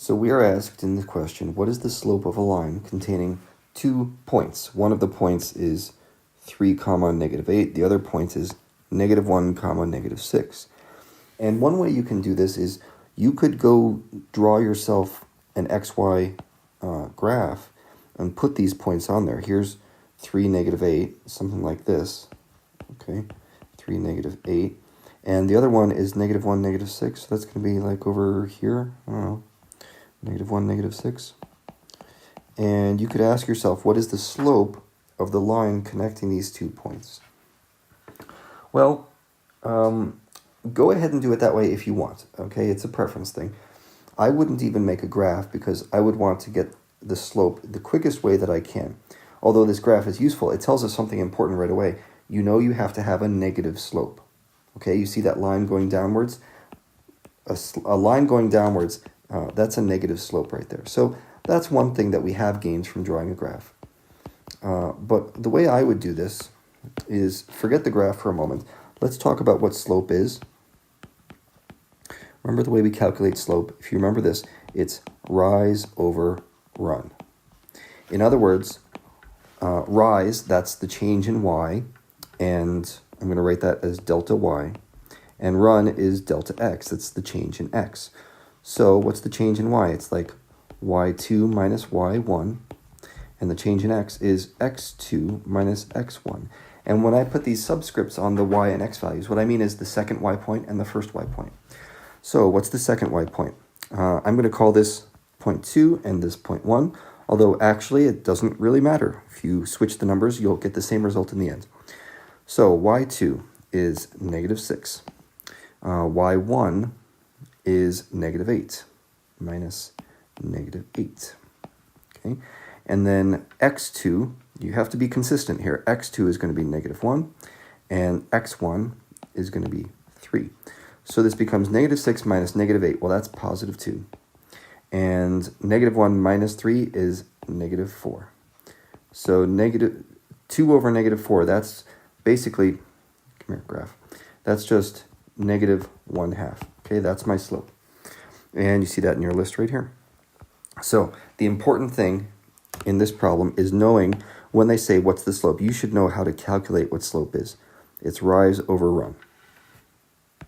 So we are asked in the question, what is the slope of a line containing 2 points? One of the points is 3 comma negative 8. The other point is negative 1 comma negative 6. And one way you can do this is you could go draw yourself an XY graph and put these points on there. Here's 3 negative 8, something like this. Okay, 3 negative 8. And the other one is negative 1 negative 6. So that's going to be like over here. I don't know. Negative 1, negative 6. And you could ask yourself, what is the slope of the line connecting these 2 points? Well, go ahead and do it that way if you want, okay? It's a preference thing. I wouldn't even make a graph because I would want to get the slope the quickest way that I can. Although this graph is useful, it tells us something important right away. You know you have to have a negative slope, okay? You see that line going downwards? A line going downwards, that's a negative slope right there. So that's one thing that we have gained from drawing a graph. But the way I would do this is forget the graph for a moment. Let's talk about what slope is. Remember the way we calculate slope. If you remember this, it's rise over run. In other words, rise, that's the change in y, and I'm going to write that as delta y. And run is delta x, that's the change in x. So what's the change in y? It's like y2 minus y1, and the change in x is x2 minus x1. And when I put these subscripts on the y and x values, what I mean is the second y point and the first y point. So what's the second y point? I'm going to call this point 2 and this point 1, although actually it doesn't really matter. If you switch the numbers, you'll get the same result in the end. So y2 is negative 6. Y1 is negative 8 minus negative 8. Okay, and then x2, you have to be consistent here. x2 is going to be negative 1, and x1 is going to be 3. So this becomes negative 6 minus negative 8. Well, that's positive 2. And negative 1 minus 3 is negative 4. So negative 2 over negative 4, that's basically, come here, graph. That's just negative 1/2. Okay, that's my slope. And you see that in your list right here. So the important thing in this problem is knowing when they say what's the slope. You should know how to calculate what slope is. It's rise over run.